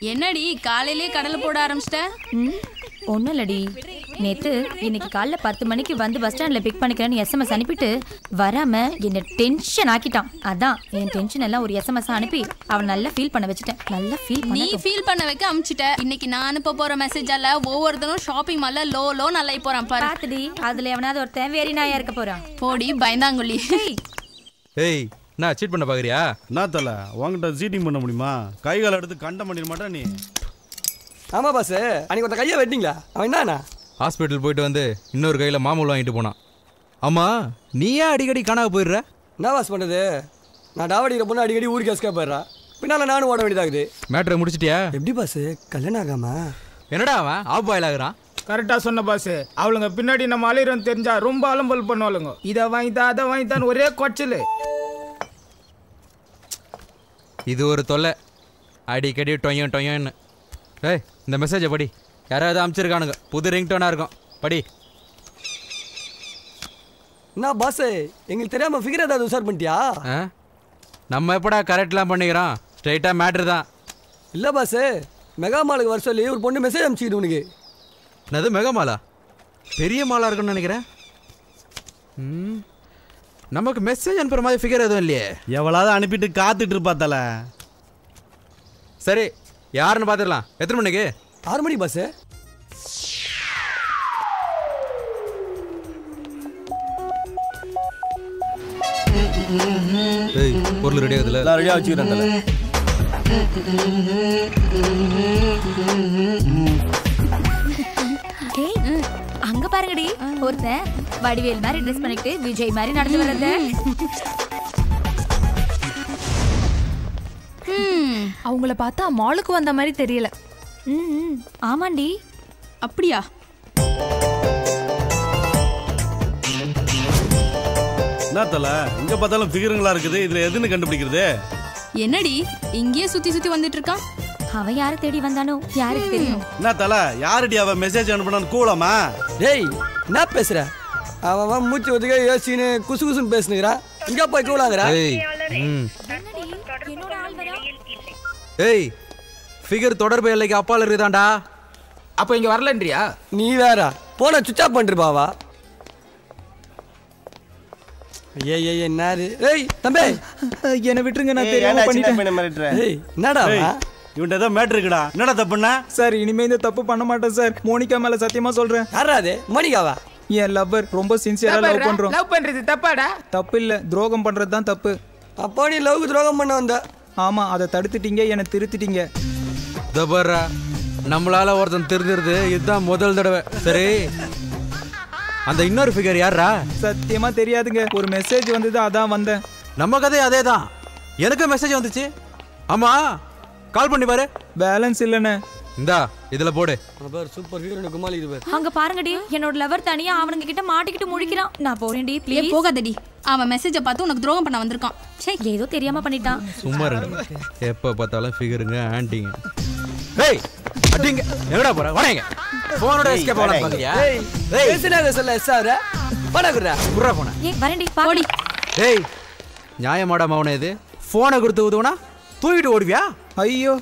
என்னடி காலையிலே கடலை போட ஆரம்பிச்சிட்ட? ஒன்றும் இல்லடி, நேற்று இன்னைக்கு காலைல 10 மணிக்கு வந்து பஸ் ஸ்டாண்டில் பிக் பண்ணிக்கிறேன்னு எஸ்எம்எஸ் அனுப்பிட்டு வராமல் என்னை டென்ஷன் ஆக்கிட்டான். அதான் என் டென்ஷன் எல்லாம் ஒரு எஸ்எம்எஸ் அனுப்பி அவன் நல்லா ஃபீல் பண்ண வச்சுட்டேன். நல்லா நீ ஃபீல் பண்ண வைக்க அனுப்பிச்சிட்ட. இன்னைக்கு நான் அனுப்ப போகிற மெசேஜால ஒவ்வொருத்தரும் ஷாப்பிங் மால்ல லோ நல்லா போகிறான் பாரு. பார்த்துடி, அதில் எவனாவது ஒருத்தன் வேறி நாயா இருக்க போகிறான். போடி பயந்தாங்குள்ளி. ஏய் நான் சீட் பண்ண பார்க்குறியா? நான் தலை உங்ககிட்ட சீட்டிங் பண்ண முடியுமா? கை கால் எடுத்து கண்டம் பண்ணிட மாட்டேன் நீ. ஆமாம் பாஸ், அன்றைக்கி ஒருத்த கையை வெட்டிங்களா? அவன் என்னண்ணா ஹாஸ்பிட்டல் போயிட்டு வந்து இன்னொரு கையில் மாமூல் வாங்கிட்டு போனான். ஆமாம் நீ ஏன் அடிக்கடி காணாம போயிடுற? என்ன பாஸ் பண்ணுறது? நான் டாவடிக்கிற பொண்ணு அடிக்கடி ஊருக்கு எஸ்கேப் போயிடுறா. பின்னால் நானும் ஓட வேண்டியதாகுது. மேட்ரை முடிச்சிட்டியா? எப்படி பாஸ் கல்யாணம் ஆகாமா? என்னடா அவன் ஆஃப் பாயில் ஆகுறான்? கரெக்டாக சொன்ன பாஸ். அவளுங்க பின்னாடி நம்ம அலையிறோம் தெரிஞ்சா ரொம்ப அலம்பல் பண்ணுவாளுங்க. இதை வாங்கித்தா அதை வாங்கித்தான் ஒரே கொச்சல். இது ஒரு தொல்லை, அடிக்கடி டொய்யன்னு. ஏய் இந்த மெசேஜை படி. யாராவது அனுப்பிச்சிருக்கானுங்க, புது ரிங்டோனாக இருக்கும், படி. என்ன பாஸ், எங்களுக்கு தெரியாமல் ஃபிகர் ஏதாவது உசார் பண்ணிட்டியா? நம்ம எப்படா கரெக்ட்லாம் பண்ணிக்கிறோம், ஸ்ட்ரைட்டாக மேட்ரு தான். இல்லை பாஸ், மெகா மாலுக்கு வர சொல்லி ஒரு பொண்ணு மெசேஜ் அனுப்பிச்சிக்கிட்டு உனக்கு. என்னது மெகா மாலா? பெரிய மாலா இருக்குன்னு நினைக்கிறேன். நமக்கு மெசேஜ் அனுப்புற மாதிரி ஃபிகர் எதுவும் இல்லையே. எவ்வளவு அனுப்பிட்டு காத்துட்டு இருப்பா தலை. சரி யாருன்னு பார்த்துடலாம். எத்தனை மணிக்கு? 6 மணி பாஸ். ஏய் பொருள் ரெடி ஆகுதுல? எல்லாம் ரெடியாக வச்சுக்கிறேன் தலை. அங்க பாருங்கடி, ஒருத்தன் வடிவேல் மாதிரி ட்ரெஸ் பண்ணிட்டு விஜய் மாதிரி நடந்து வர்றத. அவங்கள பார்த்தா மாலுக்கு வந்த மாதிரி தெரியல. ஆமாண்டி. அப்படியா? என்ன தலை இங்க பார்த்தாலும் ஃபிகருங்களா இருக்குது, இதுல எதுன்னு கண்டுபிடிக்கிறது? என்னடி இங்கேயே சுத்தி வந்துட்டு இருக்கான்? அவன் யாரை தேடி வந்தானோ யாருக்கு தெரியும். என்ன தலை யாருடி அவ மெசேஜ் அனுப்பினான்னு கூலமா? டேய் என்ன பேசுற? அவன் மூச்சு ஒதுக்க யோசிச்சுன்னு குசு குசுன்னு பேசுனுங்கிறான். இங்கே போய் கூலாங்கிறா. ஏய் ஃபிகர் தொடர்பு எல்லைக்கு அப்பால் இருக்குதாண்டா. அப்போ இங்கே வரலன்றியா? நீ வேற போன சுவிட்ச் ஆஃப் பண்ணிருப்பாவா? ஏய் என்னாரு? ஏய் தம்பி என்னை விட்டுருங்க, நான் தெரியாம பண்ணிட்டேன். ஏய் என்னடா இவன்ட்ட ஏதோ மேட்ரு இருக்குடா. என்னடா தப்புன்னா? சார் இனிமே இந்த தப்பு பண்ண மாட்டேன் சார். மோனிகா மேல சத்தியமா சொல்றேன். யாரா அது? மோனிகாவா? என் லவ்வர், ரொம்ப சின்சியரா லவ் பண்றோம். லவ் பண்றது தப்பாடா? தப்பு இல்ல, துரோகம் பண்றது தான் தப்பு. அப்போ நீ லவ்க்கு துரோகம் பண்ண வந்த? ஆமா, அதை தடுத்துட்டீங்க, என்னை திருத்திட்டீங்க. தபரா நம்மளால ஒருத்தன் திருந்துறது இதுதான் முதல் தடவை. சரி அந்த இன்னொரு ஃபிகர் யாரா? சத்தியமா தெரியாதுங்க. ஒரு மெசேஜ் வந்தது, அதான் வந்தேன். நம்ம கதை அதே தான், எனக்கு மெசேஜ் வந்துச்சு. ஆமா கால் பண்ணி பாரு. பேலன்ஸ் இல்லைண்ணே. இந்தா இதுல போடு. சூப்பர் ஹீரோயின் குமாலி இது பாரு. அங்க பாருங்கடி, என்னோட லவர் தனியா அவனுங்க கிட்ட மாட்டிக்கிட்டு முழிக்கிறான். நான் போறேன்டி, ப்ளீஸ். போகாதடி, அவன் மெசேஜை பார்த்து உனக்கு துரோகம் பண்ண வந்திருக்கான். சே ஏதோ தெரியாம பண்ணிட்டான். சும்மா இருங்க, எப்ப பார்த்தாலும் ஃபிகருங்க ஆன்ட்டிங்க. ஏய் அடிங்க, எங்கடா போற? வரேங்க. போனோட எஸ்கேப் ஆகலாம் பாக்கறியா? ஏய் பேசினாத சொல்ல சார். பணக்குறா குறா போன. ஏய் வரேன்டி, பாடி. ஏய் நியாயமாடா மவனே இது? போனை கொடுத்து ஊதுவனா தூக்கிட்டு ஓடுவியா? ஐயோ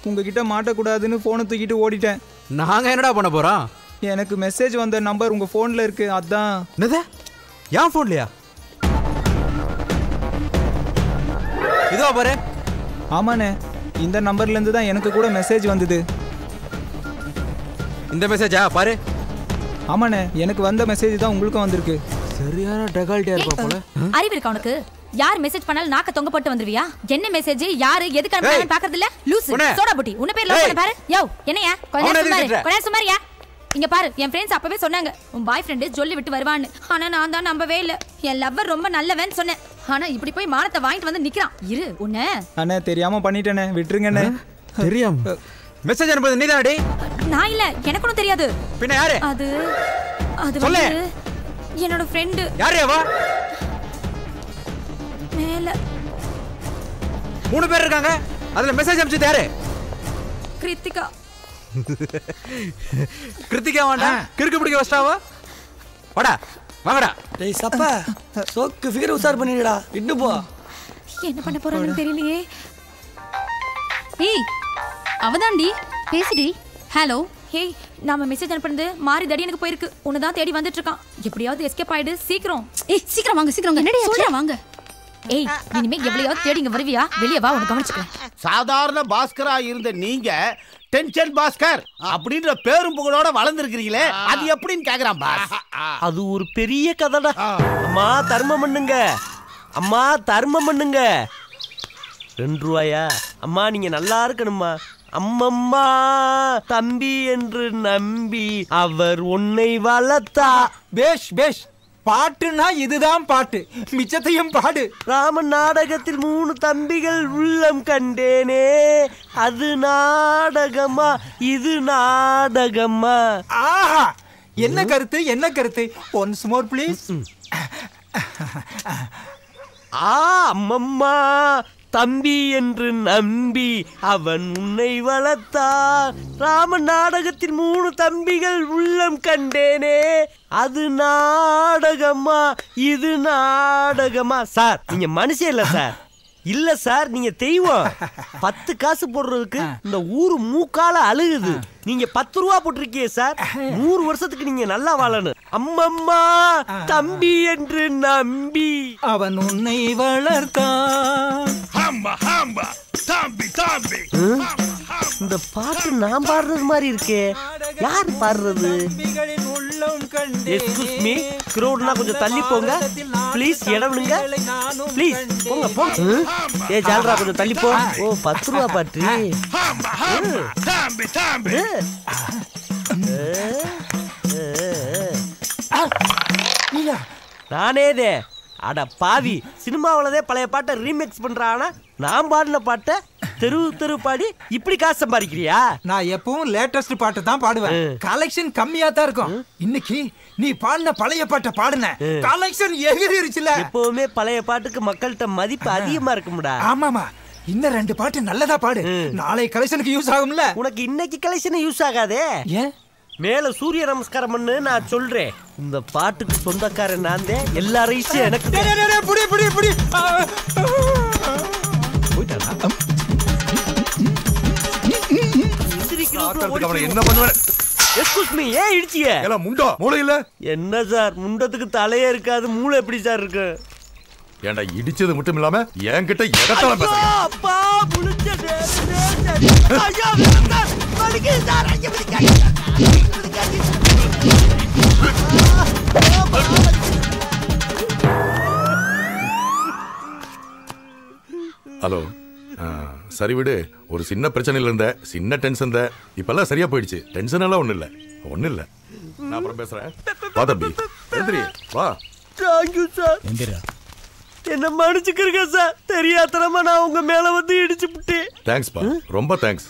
உங்ககிட்ட மாட்டக்கூடாதுன்னு போனை தூக்கிட்டு ஓடிட்டேன். நாங்க என்னடா பண்ண போறோம்? எனக்கு மெசேஜ் வந்த நம்பர் உங்க போன்ல இருக்கு, அதான். என்னது? ஏன் போன்லயா? இதோ பாரு. ஆமாண்ணே, இந்த நம்பர்ல இருந்து தான் எனக்கு கூட மெசேஜ் வந்தது. இந்த மெசேஜா பாரு. ஆமாண்ணே, எனக்கு வந்த மெசேஜ் தான் உங்களுக்கும் வந்திருக்கு. சரியான டகால்ட்டியா இருப்பா போல. அறிவு இருக்கா உனக்கு? யார் மெசேஜ் பண்ணாலும் நாக்க தொங்க போட்டு வந்துருவியா? என்ன மெசேஜ், யாரு எதுக்கு அனுப்புறான்னு பாக்குறது இல்ல? லூசு சோடா புட்டி, உன்ன பேர் லவ் பண்ண பாரு. யோ என்னையா கொஞ்ச சுமாரியா? இங்க பாரு, என் ஃப்ரெண்ட்ஸ் அப்பவே சொன்னாங்க உன் பாய் ஃப்ரெண்டு ஜொல்லி விட்டு வருவான்னு. ஆனா நான் தான் நம்பவே இல்ல. என் லவ்வர் ரொம்ப நல்லவன்னு சொன்னேன். ஆனா இப்படி போய் மானத்தை வாங்கிட்டு வந்து நிக்கிறான். இரு உன்ன. அண்ணே தெரியாம பண்ணிட்டேனே, விட்டுருங்கண்ணே. தெரியாம மெசேஜ் அனுப்புறது நீதானடி? நான் இல்ல, எனக்கு ஒன்னும் தெரியாது. பின்ன யாரு? அது வந்து என்னோட ஃப்ரெண்டு. யாரு அவ? மேல 3 பேர் இருக்காங்க, அதுல மெசேஜ் அனுப்பிச்சது யாரு? கிருத்திகா. கிருத்திகா வாண்டா, கிறுக்கு பிடிக்க வச்சாவா? வாடா வாங்கடா. டேய் சப்பா, சோக்கு ஃபிகர் உசார் பண்ணிடுடா. இன்னும் போ. என்ன பண்ண போறான்னு தெரியலையே. ஏய் அவதான்டி பேசுடி. ஹலோ. ஹே, நாம மெசேஜ் அனுப்புனது மாறி தடி எனக்கு போயிருக்கு. உன்னதான் தேடி வந்துட்டு இருக்கான். எப்படியாவது எஸ்கேப் ஆயிடு சீக்கிரம். ஏய் சீக்கிரம் வாங்க சீக்கிரம் வாங்க. என்னடி சொல்றா வாங்க. ஏய் இனிமே எப்படியாவது தேடி இங்க வருவியா? வெளிய வா, உன்னை கவனிச்சுக்கிறேன். சாதாரண பாஸ்கரா இருந்த நீங்க டென்ஷன் பாஸ்கர் அப்படின்ற பேரும் புகழோட வளர்ந்துருக்கீங்களே, அது எப்படின்னு கேக்குறான் பாஸ். அது ஒரு பெரிய கதைடா. அம்மா தர்மம் பண்ணுங்க, அம்மா தர்மம் பண்ணுங்க. 2 ரூபாயா? அம்மா நீங்க நல்லா இருக்கணும்மா. அம்மம்மா தம்பி என்று நம்பி அவர் உன்னை வளர்த்தா. பேஷ் பேஷ். பாட்டுனா இதுதான் பாட்டு, மிச்சத்தையும் பாடு. ராமன் நாடகத்தில் 3 தம்பிகள் உள்ளம் கண்டேனே, அது நாடகமா இது நாடகமா? ஆஹா, என்ன கருத்து என்ன கருத்து? Once more please. அம்மம்மா தம்பி என்று நம்பி அவன் உன்னை வளர்த்தான். ராமன் நாடகத்தில் 3 தம்பிகள் உள்ளம் கண்டேனே, அது நாடகமா இது நாடகமா? சார் நீங்க மனுஷன் இல்ல சார். இல்ல சார், நீங்க தெய்வம். 10 காசு போடுறதுக்கு இந்த ஊரு மூக்கால அழுகுது. நீங்க 10 ரூபா போட்டிருக்கீங்க சார். 100 வருஷத்துக்கு நீங்க நல்லா வாழணும். அம்மம்மா தம்பி என்று நம்பி அவன் உன்னை வளர்த்தான். இந்த பாட்டு நான் பாடுறது மாதிரி இருக்கே. யார் பாடுறது? எக்ஸ்கியூஸ் மீ, கிரௌட்னா கொஞ்சம் தள்ளி போங்க ப்ளீஸ். இடம் விடுங்க ப்ளீஸ். போங்க போங்க. ஏ ஜால்ரா கொஞ்சம் தள்ளி போ. ஓ 10 ரூபா பாட்டு. நானேதே. அட பாவி, சினிமாவிலதே பழைய பாட்டை ரீமிக்ஸ் பண்றானா? நான் பாடின பாட்டை தெரு பாடி இப்படி காசு சம்பாதிக்கிறியா? நான் எப்பவும் லேட்டஸ்ட் பாட்டு தான் பாடுவேன். கலெக்ஷன் கம்மியா தான் இருக்கும். இன்னைக்கு நீ பாடின பழைய பாட்டை பாடுன, கலெக்ஷன் எகிரிருச்சுல. எப்பவுமே பழைய பாட்டுக்கு மக்கள்கிட்ட மதிப்பு அதிகமா இருக்கும்டா. ஆமாமா, இன்னும் 2 பாட்டு நல்லதா பாடு. நாளை கலெக்ஷனுக்கு யூஸ் ஆகும்ல. உனக்கு இன்னைக்கு கலெக்ஷன் யூஸ் ஆகாதே. ஏன்? மேல சூரிய நமஸ்காரம் பண்ணு நான் சொல்றேன். இந்த பாட்டுக்கு சொந்தக்காரன் நான் தான். எல்லா ரைஸும் எனக்கு. புடி புடி புடி. என்ன பண்ணுவேன்? எக்ஸ்கியூஸ் மீ, ஏன் இடிச்சிய? எல்லாம் முண்டா மூளை இல்ல. என்ன சார், முண்டத்துக்கு தலையே இருக்காது, மூளை எப்படி சார் இருக்கு? ஏன்டா இடிச்சது மட்டும் இல்லாம என்கிட்ட எதத்தால பேசுறீங்க? அப்பா புளிச்சதே. ஐயா சார், வலிக்கு சார். ஐயா ஹலோ, சரி விடு. ஒரு சின்ன பிரச்சனையில இருந்த, சின்ன டென்ஷன் தான். இப்பெல்லாம் சரியா போயிடுச்சு. டென்ஷன் எல்லாம் ஒண்ணு இல்ல. நான் அப்புறம் பேசுறேன். வா தம்பி, எந்திரி வா. Thank you sir. என்ன மன்னிச்சுக்கிறீங்க சார். தெரியாதனமா நான் உங்க மேல வந்து இடிச்சு விட்டேன். தேங்க்ஸ் பா, ரொம்ப தேங்க்ஸ்.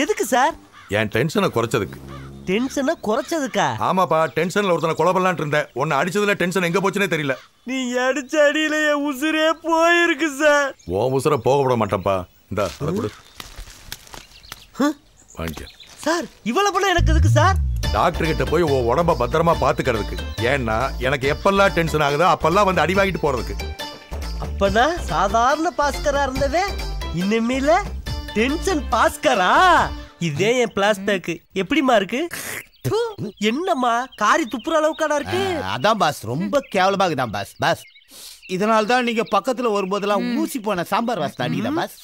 எதுக்கு சார்? என் டென்ஷனை குறைச்சதுக்கு. டென்ஷனை குறைச்சதுக்கா? ஆமாப்பா, டென்ஷன்ல ஒருத்தனை கொலை பண்ணலான்னு இருந்தேன். உன்னை அடிச்சதுல டென்ஷன் எங்க போச்சுனே தெரியல. நீங்க அடிச்ச அடியில என் உசுரே போயிருக்கு சார். உன் உசுர போக விட மாட்டேன்ப்பா. இந்தா அதை கொடு. வாங்கிக்க. சார் இவ்வளவு பணம் எனக்கு எதுக்கு சார்? டாக்டர் கிட்ட போய் உன் உடம்ப பத்திரமா பாத்துக்கிறதுக்கு. ஏன்னா எனக்கு எப்பெல்லாம் டென்ஷன் ஆகுதோ அப்பெல்லாம் வந்து அடி வாங்கிட்டு போறதுக்கு. அப்பனா சாதாரண பாஸ்கரா இருந்தவே இனிமேல டென்ஷன் பாஸ்கரா? இதே என் பிளாஸ்பேக் எப்படிமா இருக்கு? என்னம்மா காரி துப்புற அளவுக்காடா இருக்கு? அதான் பாஸ், ரொம்ப கேவலமா இருக்குதான் பாஸ். பாஸ், இதனால தான் நீங்க பக்கத்துல வரும்போதெல்லாம் ஊசி போன சாம்பார் வாசனை அடிக்கல பாஸ்.